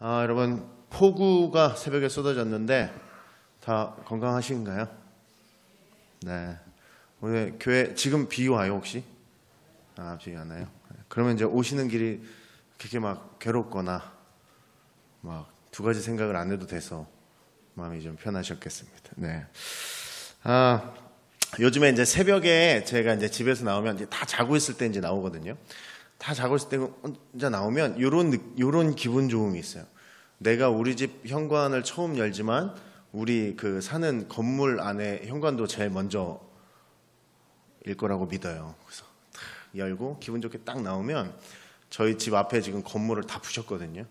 여러분, 폭우가 새벽에 쏟아졌는데 다 건강하신가요? 네. 오늘 교회 지금 비 와요 혹시? 비 안 와요? 그러면 이제 오시는 길이 그렇게 막 괴롭거나 막 두 가지 생각을 안 해도 돼서 마음이 좀 편하셨겠습니다. 네. 요즘에 이제 새벽에 제가 이제 집에서 나오면 이제 다 자고 있을 때 이제 나오거든요. 다 자고 있을 때 혼자 나오면 요런 기분 좋음이 있어요. 내가 우리 집 현관을 처음 열지만 우리 그 사는 건물 안에 현관도 제일 먼저 일 거라고 믿어요. 그래서 탁 열고 기분 좋게 딱 나오면 저희 집 앞에 지금 건물을 다 부셨거든요.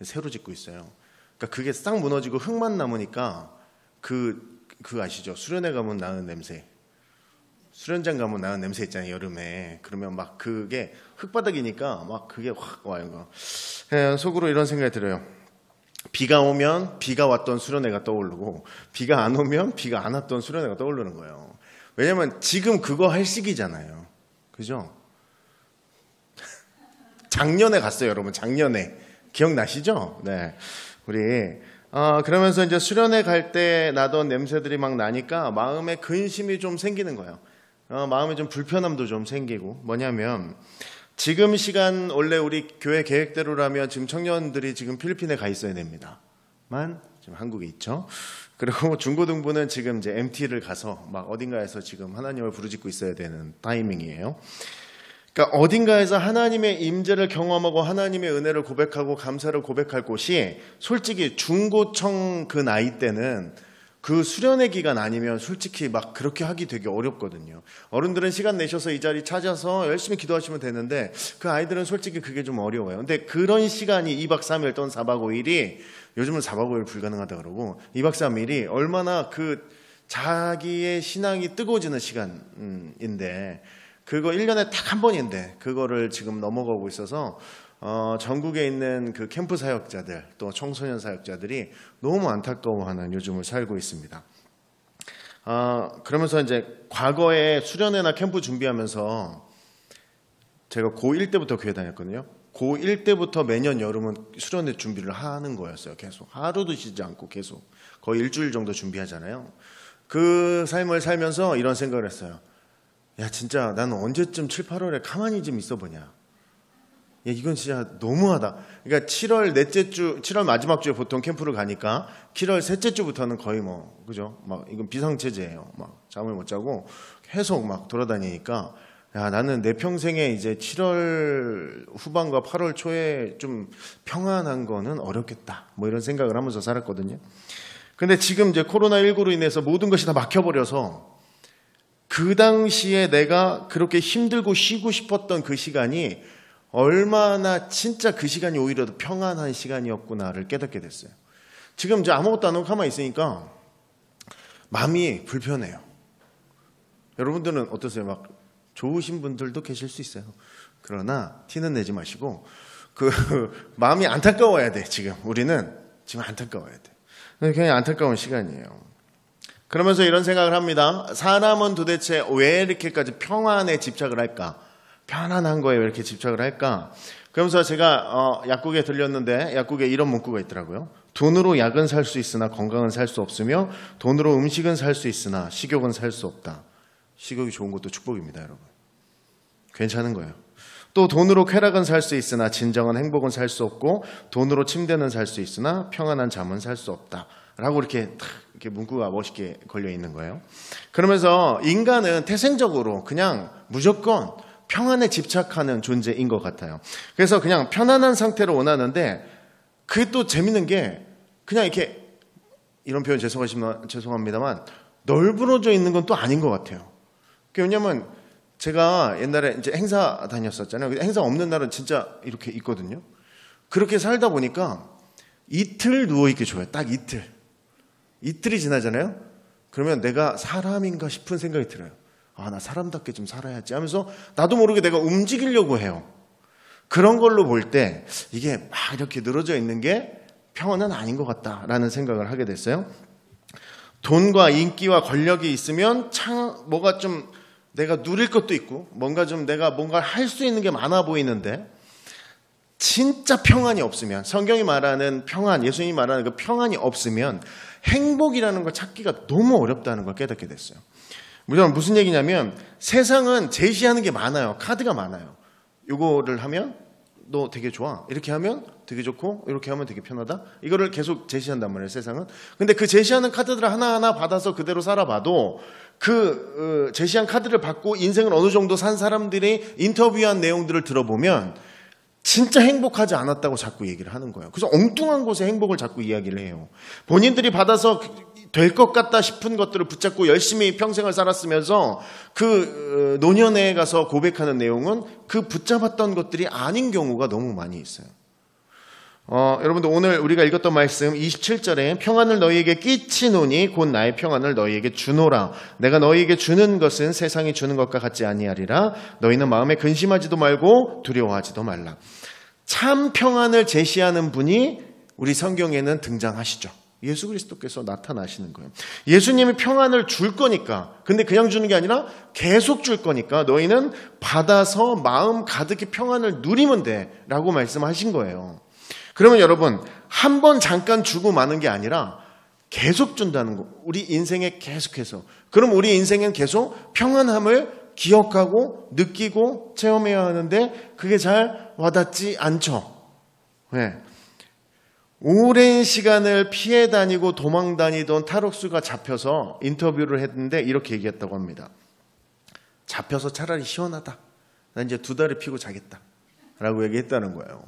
새로 짓고 있어요. 그러니까 그게 싹 무너지고 흙만 남으니까 그 아시죠? 수련회 가면 나는 냄새. 수련장 가면 나는 냄새 있잖아요, 여름에. 그러면 막 그게 흙바닥이니까 막 그게 확 와요. 속으로 이런 생각이 들어요. 비가 오면 비가 왔던 수련회가 떠오르고 비가 안 오면 비가 안 왔던 수련회가 떠오르는 거예요. 왜냐면 지금 그거 할 시기잖아요. 그죠? 작년에 갔어요, 여러분. 작년에. 기억나시죠? 네. 우리 그러면서 이제 수련회 갈 때 나던 냄새들이 막 나니까 마음에 근심이 좀 생기는 거예요. 마음에 좀 불편함도 좀 생기고, 뭐냐면 지금 시간 원래 우리 교회 계획대로라면 지금 청년들이 지금 필리핀에 가 있어야 됩니다만 지금 한국에 있죠. 그리고 중고등부는 지금 이제 MT를 가서 막 어딘가에서 지금 하나님을 부르짖고 있어야 되는 타이밍이에요. 그러니까 어딘가에서 하나님의 임재를 경험하고 하나님의 은혜를 고백하고 감사를 고백할 곳이 솔직히 중고청 그 나이 때는 그 수련회 기간 아니면 솔직히 막 그렇게 하기 되게 어렵거든요. 어른들은 시간 내셔서 이 자리 찾아서 열심히 기도하시면 되는데 그 아이들은 솔직히 그게 좀 어려워요. 근데 그런 시간이 2박 3일 또는 4박 5일이 요즘은 4박 5일 불가능하다 그러고 2박 3일이 얼마나 그 자기의 신앙이 뜨거워지는 시간인데 그거 1년에 딱 한 번인데 그거를 지금 넘어가고 있어서 전국에 있는 그 캠프 사역자들 또 청소년 사역자들이 너무 안타까워하는 요즘을 살고 있습니다. 그러면서 이제 과거에 수련회나 캠프 준비하면서 제가 고1 때부터 교회 다녔거든요. 고1 때부터 매년 여름은 수련회 준비를 하는 거였어요. 계속 하루도 쉬지 않고 계속 거의 일주일 정도 준비하잖아요. 그 삶을 살면서 이런 생각을 했어요. 야 진짜 나는 언제쯤 7, 8월에 가만히 좀 있어보냐. 야 이건 진짜 너무하다. 그러니까 7월 마지막 주에 보통 캠프를 가니까 7월 셋째 주부터는 거의 뭐 그죠? 막 이건 비상체제예요. 막 잠을 못 자고 계속 막 돌아다니니까 야 나는 내 평생에 이제 7월 후반과 8월 초에 좀 평안한 거는 어렵겠다. 뭐 이런 생각을 하면서 살았거든요. 근데 지금 이제 코로나19로 인해서 모든 것이 다 막혀버려서 그 당시에 내가 그렇게 힘들고 쉬고 싶었던 그 시간이 얼마나 진짜 그 시간이 오히려 더 평안한 시간이었구나를 깨닫게 됐어요. 지금 이제 아무것도 안 하고 가만히 있으니까 마음이 불편해요. 여러분들은 어떠세요? 막 좋으신 분들도 계실 수 있어요. 그러나 티는 내지 마시고 그 마음이 안타까워야 돼. 지금 우리는 지금 안타까워야 돼. 그냥 안타까운 시간이에요. 그러면서 이런 생각을 합니다. 사람은 도대체 왜 이렇게까지 평안에 집착을 할까? 편안한 거에 왜 이렇게 집착을 할까? 그러면서 제가 약국에 들렸는데 약국에 이런 문구가 있더라고요. 돈으로 약은 살 수 있으나 건강은 살 수 없으며 돈으로 음식은 살 수 있으나 식욕은 살 수 없다. 식욕이 좋은 것도 축복입니다, 여러분. 괜찮은 거예요. 또 돈으로 쾌락은 살 수 있으나 진정한 행복은 살 수 없고 돈으로 침대는 살 수 있으나 평안한 잠은 살 수 없다. 라고 이렇게 문구가 멋있게 걸려 있는 거예요. 그러면서 인간은 태생적으로 그냥 무조건 평안에 집착하는 존재인 것 같아요. 그래서 그냥 편안한 상태를 원하는데 그게 또 재밌는 게 그냥 이렇게 이런 표현 죄송합니다만 널브러져 있는 건 또 아닌 것 같아요. 왜냐면 제가 옛날에 이제 행사 다녔었잖아요. 행사 없는 날은 진짜 이렇게 있거든요. 그렇게 살다 보니까 이틀 누워있기 좋아요. 딱 이틀. 이틀이 지나잖아요. 그러면 내가 사람인가 싶은 생각이 들어요. 나 사람답게 좀 살아야지 하면서 나도 모르게 내가 움직이려고 해요. 그런 걸로 볼 때 이게 막 이렇게 늘어져 있는 게 평안은 아닌 것 같다라는 생각을 하게 됐어요. 돈과 인기와 권력이 있으면 뭐가 좀 내가 누릴 것도 있고 뭔가 좀 내가 뭔가를 할 수 있는 게 많아 보이는데 진짜 평안이 없으면, 성경이 말하는 평안, 예수님이 말하는 그 평안이 없으면 행복이라는 걸 찾기가 너무 어렵다는 걸 깨닫게 됐어요. 무슨 얘기냐면 세상은 제시하는 게 많아요. 카드가 많아요. 요거를 하면 너 되게 좋아. 이렇게 하면 되게 좋고 이렇게 하면 되게 편하다. 이거를 계속 제시한단 말이에요, 세상은. 근데 그 제시하는 카드들을 하나하나 받아서 그대로 살아봐도 그 제시한 카드를 받고 인생을 어느 정도 산 사람들이 인터뷰한 내용들을 들어보면 진짜 행복하지 않았다고 자꾸 얘기를 하는 거예요. 그래서 엉뚱한 곳에 행복을 자꾸 이야기를 해요. 본인들이 받아서 될 것 같다 싶은 것들을 붙잡고 열심히 평생을 살았으면서 그 노년에 가서 고백하는 내용은 그 붙잡았던 것들이 아닌 경우가 너무 많이 있어요. 여러분들 오늘 우리가 읽었던 말씀 27절에 평안을 너희에게 끼치노니 곧 나의 평안을 너희에게 주노라. 내가 너희에게 주는 것은 세상이 주는 것과 같지 아니하리라. 너희는 마음에 근심하지도 말고 두려워하지도 말라. 참 평안을 제시하는 분이 우리 성경에는 등장하시죠. 예수 그리스도께서 나타나시는 거예요. 예수님이 평안을 줄 거니까, 근데 그냥 주는 게 아니라 계속 줄 거니까 너희는 받아서 마음 가득히 평안을 누리면 돼 라고 말씀하신 거예요. 그러면 여러분, 한 번 잠깐 주고 마는 게 아니라 계속 준다는 거. 우리 인생에 계속해서. 그럼 우리 인생은 계속 평안함을 기억하고 느끼고 체험해야 하는데 그게 잘 와닿지 않죠. 네. 오랜 시간을 피해 다니고 도망 다니던 탈옥수가 잡혀서 인터뷰를 했는데 이렇게 얘기했다고 합니다. 잡혀서 차라리 시원하다. 난 이제 2달을 피고 자겠다. 라고 얘기했다는 거예요.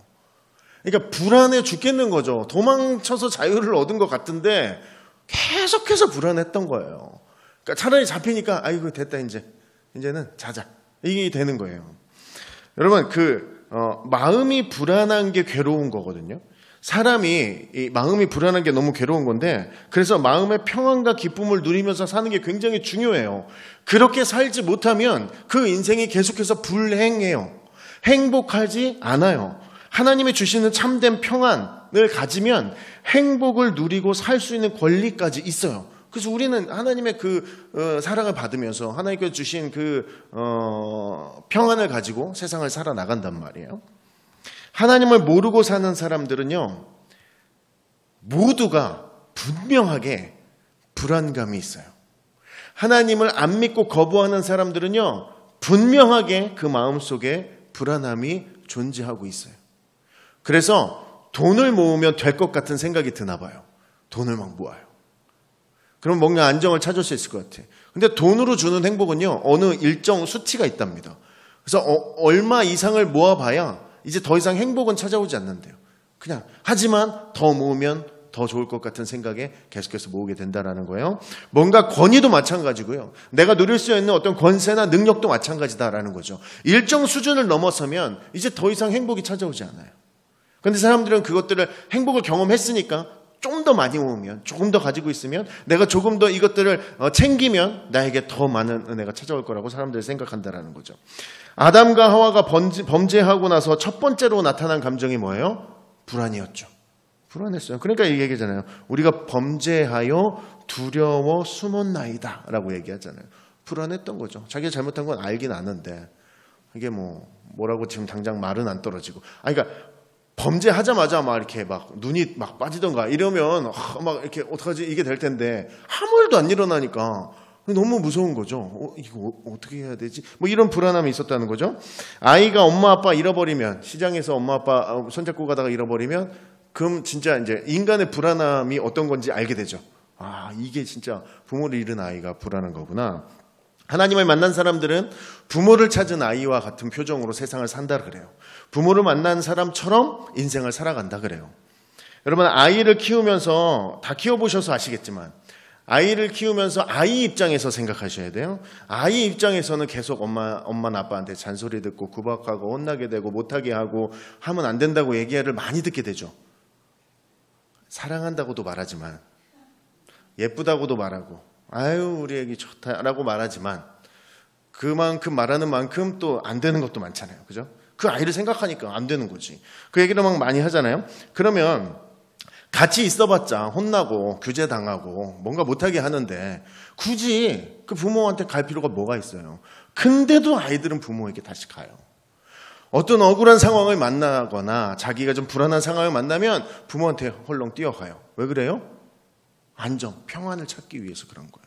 그러니까 불안해 죽겠는 거죠. 도망쳐서 자유를 얻은 것 같은데 계속해서 불안했던 거예요. 그러니까 차라리 잡히니까 아이고 됐다 이제는 자자. 이게 되는 거예요. 여러분 마음이 불안한 게 괴로운 거거든요. 사람이 이 마음이 불안한 게 너무 괴로운 건데 그래서 마음의 평안과 기쁨을 누리면서 사는 게 굉장히 중요해요. 그렇게 살지 못하면 그 인생이 계속해서 불행해요. 행복하지 않아요. 하나님이 주시는 참된 평안을 가지면 행복을 누리고 살 수 있는 권리까지 있어요. 그래서 우리는 하나님의 그 사랑을 받으면서 하나님께서 주신 그 평안을 가지고 세상을 살아나간단 말이에요. 하나님을 모르고 사는 사람들은요, 모두가 분명하게 불안감이 있어요. 하나님을 안 믿고 거부하는 사람들은요, 분명하게 그 마음속에 불안함이 존재하고 있어요. 그래서 돈을 모으면 될 것 같은 생각이 드나 봐요. 돈을 막 모아요. 그럼 뭔가 안정을 찾을 수 있을 것 같아요. 근데 돈으로 주는 행복은요, 어느 일정 수치가 있답니다. 그래서 얼마 이상을 모아봐야 이제 더 이상 행복은 찾아오지 않는데요. 그냥 하지만 더 모으면 더 좋을 것 같은 생각에 계속해서 모으게 된다는 거예요. 뭔가 권위도 마찬가지고요. 내가 누릴 수 있는 어떤 권세나 능력도 마찬가지다라는 거죠. 일정 수준을 넘어서면 이제 더 이상 행복이 찾아오지 않아요. 그런데 사람들은 그것들을 행복을 경험했으니까 좀 더 많이 모으면, 조금 더 가지고 있으면, 내가 조금 더 이것들을 챙기면 나에게 더 많은 은혜가 찾아올 거라고 사람들이 생각한다라는 거죠. 아담과 하와가 범죄하고 나서 첫 번째로 나타난 감정이 뭐예요? 불안이었죠. 불안했어요. 그러니까 이 얘기잖아요. 우리가 범죄하여 두려워 숨었나이다 라고 얘기하잖아요. 불안했던 거죠. 자기가 잘못한 건 알긴 아는데 이게 뭐라고 지금 당장 말은 안 떨어지고. 그러니까 범죄하자마자 막 이렇게 막 눈이 막 빠지던가 이러면 막 이렇게 어떡하지 이게 될 텐데 아무 일도 안 일어나니까 너무 무서운 거죠. 이거 어떻게 해야 되지? 이런 불안함이 있었다는 거죠. 아이가 엄마 아빠 잃어버리면, 시장에서 엄마 아빠 손잡고 가다가 잃어버리면 그럼 진짜 이제 인간의 불안함이 어떤 건지 알게 되죠. 이게 진짜 부모를 잃은 아이가 불안한 거구나. 하나님을 만난 사람들은 부모를 찾은 아이와 같은 표정으로 세상을 산다 그래요. 부모를 만난 사람처럼 인생을 살아간다 그래요. 여러분, 아이를 키우면서 다 키워보셔서 아시겠지만 아이를 키우면서 아이 입장에서 생각하셔야 돼요. 아이 입장에서는 계속 엄마나 아빠한테 잔소리 듣고 구박하고 혼나게 되고 못하게 하고 하면 안 된다고 얘기를 많이 듣게 되죠. 사랑한다고도 말하지만, 예쁘다고도 말하고, 아유 우리 애기 좋다라고 말하지만 그만큼 말하는 만큼 또 안 되는 것도 많잖아요. 그죠? 그 아이를 생각하니까 안 되는 거지. 그 얘기를 막 많이 하잖아요. 그러면 같이 있어봤자 혼나고 규제당하고 뭔가 못하게 하는데 굳이 그 부모한테 갈 필요가 뭐가 있어요. 근데도 아이들은 부모에게 다시 가요. 어떤 억울한 상황을 만나거나 자기가 좀 불안한 상황을 만나면 부모한테 헐렁 뛰어가요. 왜 그래요? 안정, 평안을 찾기 위해서 그런 거예요.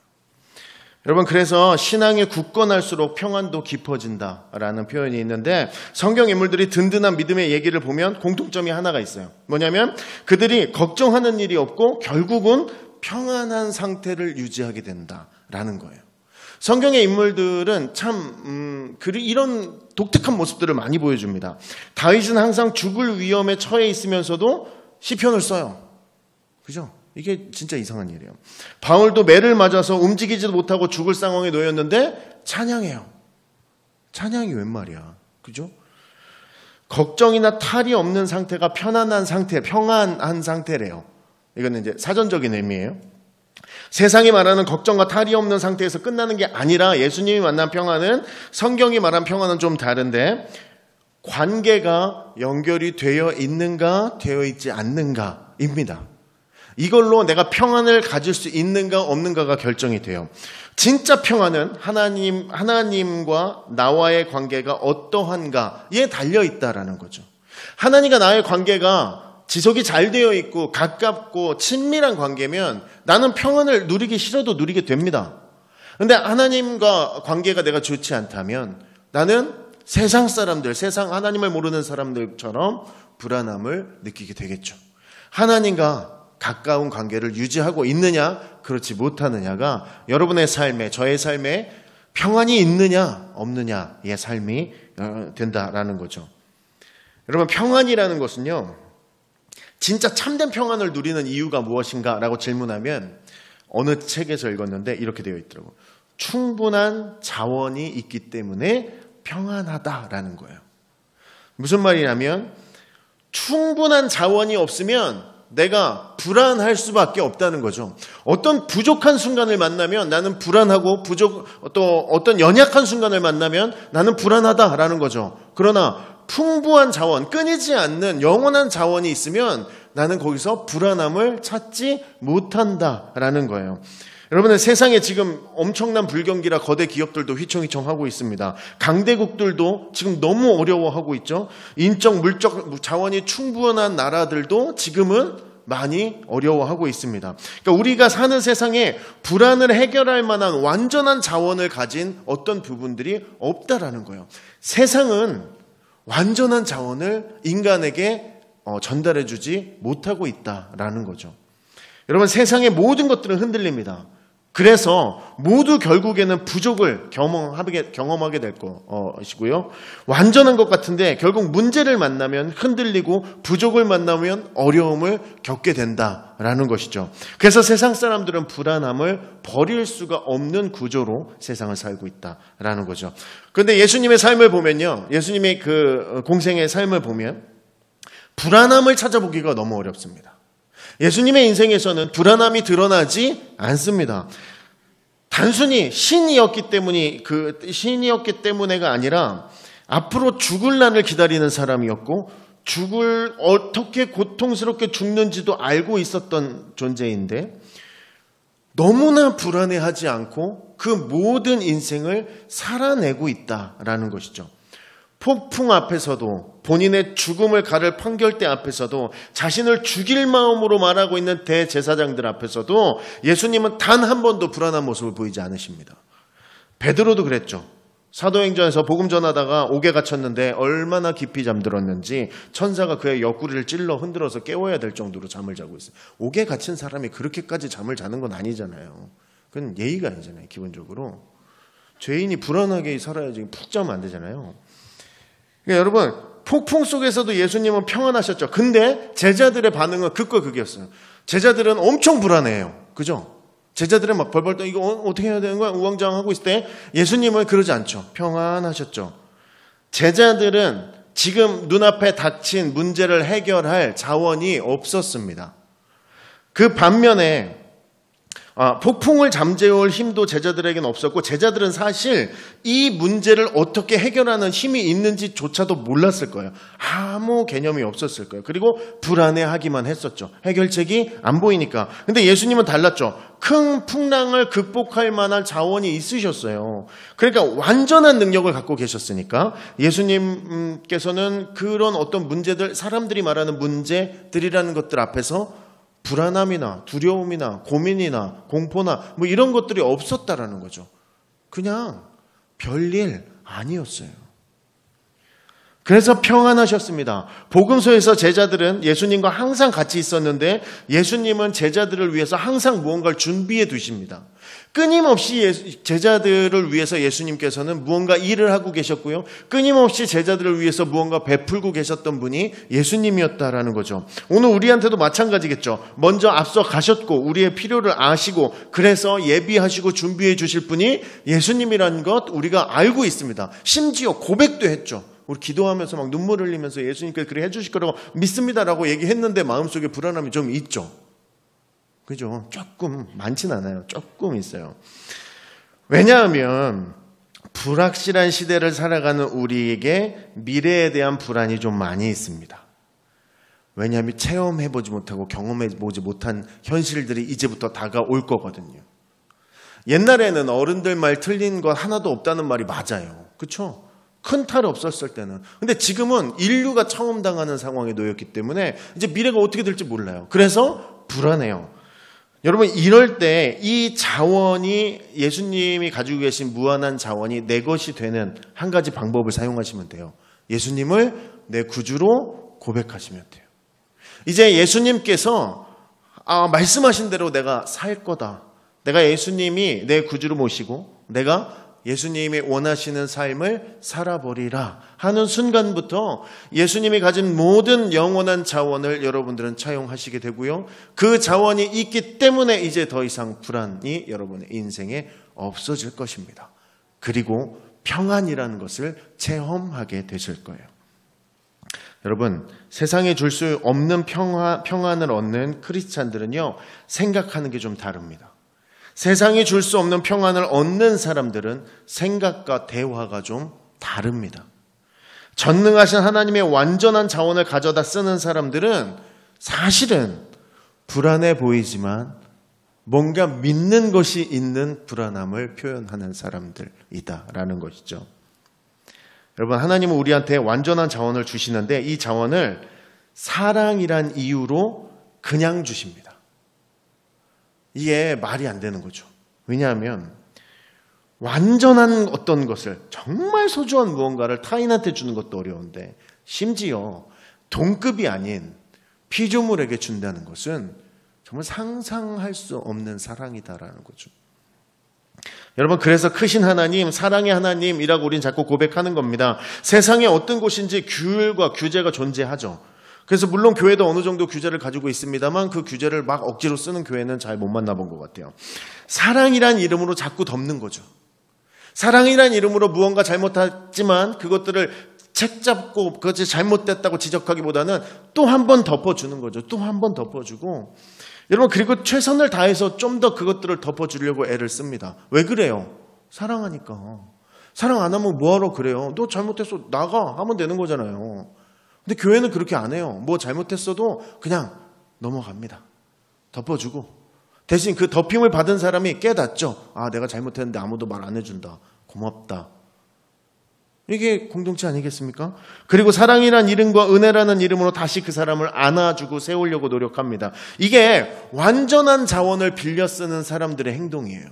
여러분, 그래서 신앙이 굳건할수록 평안도 깊어진다라는 표현이 있는데, 성경 인물들이 든든한 믿음의 얘기를 보면 공통점이 하나가 있어요. 뭐냐면 그들이 걱정하는 일이 없고 결국은 평안한 상태를 유지하게 된다라는 거예요. 성경의 인물들은 참 이런 독특한 모습들을 많이 보여줍니다. 다윗은 항상 죽을 위험에 처해 있으면서도 시편을 써요. 그죠? 이게 진짜 이상한 일이에요. 바울도 매를 맞아서 움직이지도 못하고 죽을 상황에 놓였는데 찬양해요. 찬양이 웬 말이야. 그죠? 걱정이나 탈이 없는 상태가 편안한 상태, 평안한 상태래요. 이거는 이제 사전적인 의미예요. 세상이 말하는 걱정과 탈이 없는 상태에서 끝나는 게 아니라 예수님이 만난 평안은, 성경이 말한 평안은 좀 다른데, 관계가 연결이 되어 있는가 되어 있지 않는가입니다. 이걸로 내가 평안을 가질 수 있는가 없는가가 결정이 돼요. 진짜 평안은 하나님과 나와의 관계가 어떠한가에 달려있다라는 거죠. 하나님과 나의 관계가 지속이 잘 되어 있고 가깝고 친밀한 관계면 나는 평안을 누리기 싫어도 누리게 됩니다. 그런데 하나님과 관계가 내가 좋지 않다면 나는 세상 사람들, 세상 하나님을 모르는 사람들처럼 불안함을 느끼게 되겠죠. 하나님과 가까운 관계를 유지하고 있느냐, 그렇지 못하느냐가 여러분의 삶에, 저의 삶에 평안이 있느냐 없느냐의 삶이 된다라는 거죠. 여러분, 평안이라는 것은요, 진짜 참된 평안을 누리는 이유가 무엇인가라고 질문하면 어느 책에서 읽었는데 이렇게 되어 있더라고요. 충분한 자원이 있기 때문에 평안하다라는 거예요. 무슨 말이냐면 충분한 자원이 없으면 내가 불안할 수밖에 없다는 거죠. 어떤 부족한 순간을 만나면 나는 불안하고, 또 어떤 연약한 순간을 만나면 나는 불안하다라는 거죠. 그러나 풍부한 자원, 끊이지 않는 영원한 자원이 있으면 나는 거기서 불안함을 찾지 못한다라는 거예요. 여러분은 세상에 지금 엄청난 불경기라 거대 기업들도 휘청휘청하고 있습니다. 강대국들도 지금 너무 어려워하고 있죠. 인적, 물적 자원이 충분한 나라들도 지금은 많이 어려워하고 있습니다. 그러니까 우리가 사는 세상에 불안을 해결할 만한 완전한 자원을 가진 어떤 부분들이 없다라는 거예요. 세상은 완전한 자원을 인간에게 전달해주지 못하고 있다라는 거죠. 여러분, 세상의 모든 것들은 흔들립니다. 그래서 모두 결국에는 부족을 경험하게 될 것이고요. 완전한 것 같은데 결국 문제를 만나면 흔들리고 부족을 만나면 어려움을 겪게 된다라는 것이죠. 그래서 세상 사람들은 불안함을 버릴 수가 없는 구조로 세상을 살고 있다라는 거죠. 그런데 예수님의 삶을 보면요, 예수님의 그 공생의 삶을 보면 불안함을 찾아보기가 너무 어렵습니다. 예수님의 인생에서는 불안함이 드러나지 않습니다. 단순히 신이었기 때문에가 아니라 앞으로 죽을 날을 기다리는 사람이었고, 어떻게 고통스럽게 죽는지도 알고 있었던 존재인데 너무나 불안해하지 않고 그 모든 인생을 살아내고 있다라는 것이죠. 폭풍 앞에서도, 본인의 죽음을 가를 판결대 앞에서도, 자신을 죽일 마음으로 말하고 있는 대제사장들 앞에서도 예수님은 단 한 번도 불안한 모습을 보이지 않으십니다. 베드로도 그랬죠. 사도행전에서 복음 전하다가 옥에 갇혔는데 얼마나 깊이 잠들었는지 천사가 그의 옆구리를 찔러 흔들어서 깨워야 될 정도로 잠을 자고 있어요. 옥에 갇힌 사람이 그렇게까지 잠을 자는 건 아니잖아요. 그건 예의가 아니잖아요. 기본적으로 죄인이 불안하게 살아야지 푹 자면 안 되잖아요. 그러니까 여러분, 폭풍 속에서도 예수님은 평안하셨죠. 근데 제자들의 반응은 극과 극이었어요. 제자들은 엄청 불안해요. 그죠? 제자들은 막 벌벌 떠, 이거 어떻게 해야 되는 거야? 우왕좌왕하고 있을 때 예수님은 그러지 않죠. 평안하셨죠. 제자들은 지금 눈앞에 닥친 문제를 해결할 자원이 없었습니다. 그 반면에 폭풍을 잠재울 힘도 제자들에게는 없었고 제자들은 사실 이 문제를 어떻게 해결하는 힘이 있는지조차도 몰랐을 거예요. 아무 개념이 없었을 거예요. 그리고 불안해하기만 했었죠. 해결책이 안 보이니까. 근데 예수님은 달랐죠. 큰 풍랑을 극복할 만한 자원이 있으셨어요. 그러니까 완전한 능력을 갖고 계셨으니까 예수님께서는 그런 어떤 문제들, 사람들이 말하는 문제들이라는 것들 앞에서 불안함이나 두려움이나 고민이나 공포나 뭐 이런 것들이 없었다라는 거죠. 그냥 별일 아니었어요. 그래서 평안하셨습니다. 복음서에서 제자들은 예수님과 항상 같이 있었는데 예수님은 제자들을 위해서 항상 무언가를 준비해 두십니다. 끊임없이 제자들을 위해서 예수님께서는 무언가 일을 하고 계셨고요. 끊임없이 제자들을 위해서 무언가 베풀고 계셨던 분이 예수님이었다라는 거죠. 오늘 우리한테도 마찬가지겠죠. 먼저 앞서 가셨고 우리의 필요를 아시고 그래서 예비하시고 준비해 주실 분이 예수님이라는 것 우리가 알고 있습니다. 심지어 고백도 했죠. 우리 기도하면서 막 눈물 흘리면서 예수님께서 그래 해주실 거라고 믿습니다라고 얘기했는데 마음속에 불안함이 좀 있죠. 그죠? 조금, 많진 않아요. 조금 있어요. 왜냐하면 불확실한 시대를 살아가는 우리에게 미래에 대한 불안이 좀 많이 있습니다. 왜냐하면 체험해보지 못하고 경험해보지 못한 현실들이 이제부터 다가올 거거든요. 옛날에는 어른들 말 틀린 것 하나도 없다는 말이 맞아요. 그렇죠? 큰 탈 없었을 때는. 근데 지금은 인류가 처음 당하는 상황에 놓였기 때문에 이제 미래가 어떻게 될지 몰라요. 그래서 불안해요. 여러분 이럴 때 이 자원이 예수님이 가지고 계신 무한한 자원이 내 것이 되는 한 가지 방법을 사용하시면 돼요. 예수님을 내 구주로 고백하시면 돼요. 이제 예수님께서 말씀하신 대로 내가 살 거다. 내가 예수님이 내 구주로 모시고 내가 예수님이 원하시는 삶을 살아버리라 하는 순간부터 예수님이 가진 모든 영원한 자원을 여러분들은 차용하시게 되고요. 그 자원이 있기 때문에 이제 더 이상 불안이 여러분의 인생에 없어질 것입니다. 그리고 평안이라는 것을 체험하게 되실 거예요. 여러분, 세상에 줄 수 없는 평안을 얻는 크리스찬들은요, 생각하는 게 좀 다릅니다. 세상이 줄 수 없는 평안을 얻는 사람들은 생각과 대화가 좀 다릅니다. 전능하신 하나님의 완전한 자원을 가져다 쓰는 사람들은 사실은 불안해 보이지만 뭔가 믿는 것이 있는 불안함을 표현하는 사람들이다라는 것이죠. 여러분, 하나님은 우리한테 완전한 자원을 주시는데 이 자원을 사랑이란 이유로 그냥 주십니다. 이게 말이 안 되는 거죠. 왜냐하면 완전한 어떤 것을 정말 소중한 무언가를 타인한테 주는 것도 어려운데 심지어 동급이 아닌 피조물에게 준다는 것은 정말 상상할 수 없는 사랑이다라는 거죠. 여러분 그래서 크신 하나님, 사랑의 하나님이라고 우리는 자꾸 고백하는 겁니다. 세상에 어떤 곳인지 규율과 규제가 존재하죠. 그래서 물론 교회도 어느 정도 규제를 가지고 있습니다만 그 규제를 막 억지로 쓰는 교회는 잘 못 만나본 것 같아요. 사랑이란 이름으로 자꾸 덮는 거죠. 사랑이란 이름으로 무언가 잘못했지만 그것들을 책잡고 그것이 잘못됐다고 지적하기보다는 또 한 번 덮어주는 거죠. 또 한 번 덮어주고 여러분 그리고 최선을 다해서 좀 더 그것들을 덮어주려고 애를 씁니다. 왜 그래요? 사랑하니까. 사랑 안 하면 뭐하러 그래요? 너 잘못했어 나가 하면 되는 거잖아요. 근데 교회는 그렇게 안 해요. 뭐 잘못했어도 그냥 넘어갑니다. 덮어주고 대신 그 덮임을 받은 사람이 깨닫죠. 아 내가 잘못했는데 아무도 말 안 해준다. 고맙다. 이게 공동체 아니겠습니까? 그리고 사랑이란 이름과 은혜라는 이름으로 다시 그 사람을 안아주고 세우려고 노력합니다. 이게 완전한 자원을 빌려 쓰는 사람들의 행동이에요.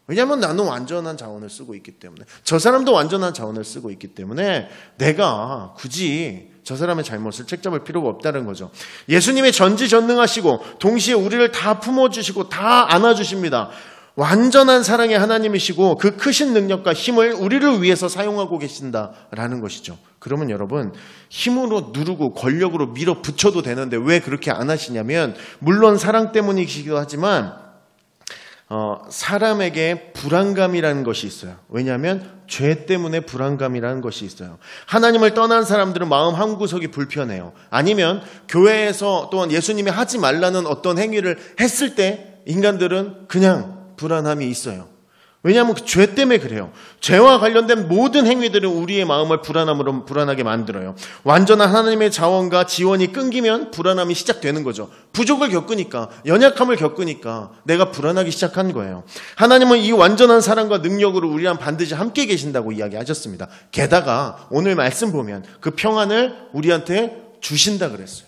왜냐하면 나는 완전한 자원을 쓰고 있기 때문에 저 사람도 완전한 자원을 쓰고 있기 때문에 내가 굳이 저 사람의 잘못을 책잡을 필요가 없다는 거죠. 예수님이 전지전능하시고 동시에 우리를 다 품어주시고 다 안아주십니다. 완전한 사랑의 하나님이시고 그 크신 능력과 힘을 우리를 위해서 사용하고 계신다라는 것이죠. 그러면 여러분 힘으로 누르고 권력으로 밀어붙여도 되는데 왜 그렇게 안 하시냐면 물론 사랑 때문이시기도 하지만 사람에게 불안감이라는 것이 있어요. 왜냐하면 죄 때문에 불안감이라는 것이 있어요. 하나님을 떠난 사람들은 마음 한구석이 불편해요. 아니면 교회에서 또한 예수님이 하지 말라는 어떤 행위를 했을 때 인간들은 그냥 불안함이 있어요. 왜냐하면 그 죄 때문에 그래요. 죄와 관련된 모든 행위들은 우리의 마음을 불안하게 만들어요. 완전한 하나님의 자원과 지원이 끊기면 불안함이 시작되는 거죠. 부족을 겪으니까, 연약함을 겪으니까 내가 불안하기 시작한 거예요. 하나님은 이 완전한 사랑과 능력으로 우리랑 반드시 함께 계신다고 이야기하셨습니다. 게다가 오늘 말씀 보면 그 평안을 우리한테 주신다 그랬어요.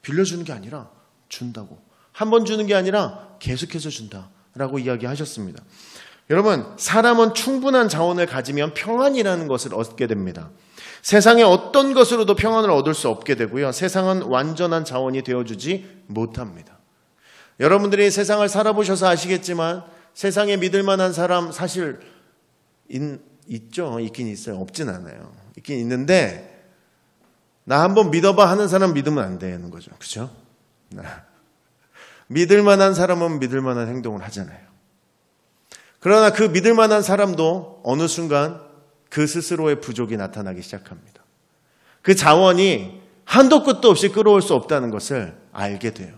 빌려주는 게 아니라 준다고. 한 번 주는 게 아니라 계속해서 준다라고 이야기하셨습니다. 여러분, 사람은 충분한 자원을 가지면 평안이라는 것을 얻게 됩니다. 세상의 어떤 것으로도 평안을 얻을 수 없게 되고요. 세상은 완전한 자원이 되어주지 못합니다. 여러분들이 세상을 살아보셔서 아시겠지만 세상에 믿을 만한 사람 사실 있죠. 있긴 있어요. 없진 않아요. 있긴 있는데 나 한번 믿어봐 하는 사람 믿으면 안 되는 거죠. 그렇죠? 믿을 만한 사람은 믿을 만한 행동을 하잖아요. 그러나 그 믿을 만한 사람도 어느 순간 그 스스로의 부족이 나타나기 시작합니다. 그 자원이 한도 끝도 없이 끌어올 수 없다는 것을 알게 돼요.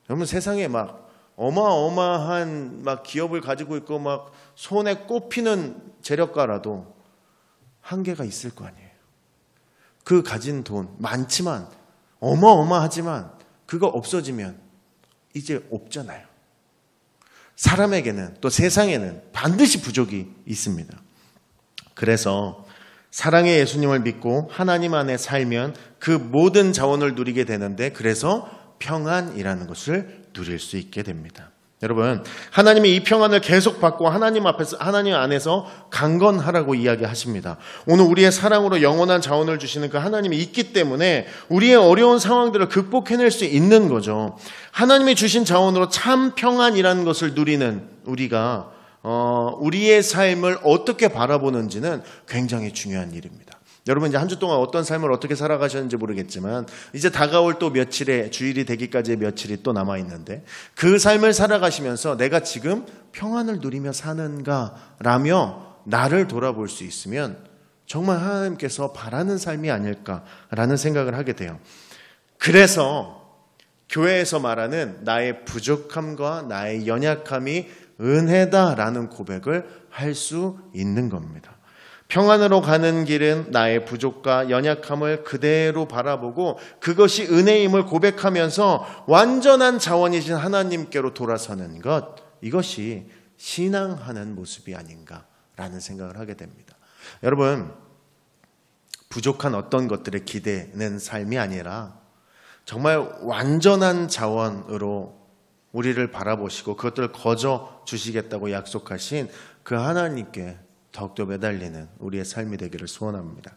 여러분, 세상에 막 어마어마한 막 기업을 가지고 있고 막 손에 꼽히는 재력가라도 한계가 있을 거 아니에요. 그 가진 돈 많지만 어마어마하지만 그거 없어지면 이제 없잖아요. 사람에게는 또 세상에는 반드시 부족이 있습니다. 그래서 사랑의 예수님을 믿고 하나님 안에 살면 그 모든 자원을 누리게 되는데 그래서 평안이라는 것을 누릴 수 있게 됩니다. 여러분, 하나님이 이 평안을 계속 받고 하나님 안에서 강건하라고 이야기하십니다. 오늘 우리의 사랑으로 영원한 자원을 주시는 그 하나님이 있기 때문에 우리의 어려운 상황들을 극복해낼 수 있는 거죠. 하나님이 주신 자원으로 참 평안이라는 것을 누리는 우리가 우리의 삶을 어떻게 바라보는지는 굉장히 중요한 일입니다. 여러분, 이제 한 주 동안 어떤 삶을 어떻게 살아가셨는지 모르겠지만 이제 다가올 또 며칠의 주일이 되기까지의 며칠이 또 남아있는데 그 삶을 살아가시면서 내가 지금 평안을 누리며 사는가라며 나를 돌아볼 수 있으면 정말 하나님께서 바라는 삶이 아닐까라는 생각을 하게 돼요. 그래서 교회에서 말하는 나의 부족함과 나의 연약함이 은혜다라는 고백을 할 수 있는 겁니다. 평안으로 가는 길은 나의 부족과 연약함을 그대로 바라보고 그것이 은혜임을 고백하면서 완전한 자원이신 하나님께로 돌아서는 것, 이것이 신앙하는 모습이 아닌가라는 생각을 하게 됩니다. 여러분, 부족한 어떤 것들에 기대는 삶이 아니라 정말 완전한 자원으로 우리를 바라보시고 그것들을 거저 주시겠다고 약속하신 그 하나님께 더욱더 매달리는 우리의 삶이 되기를 소원합니다.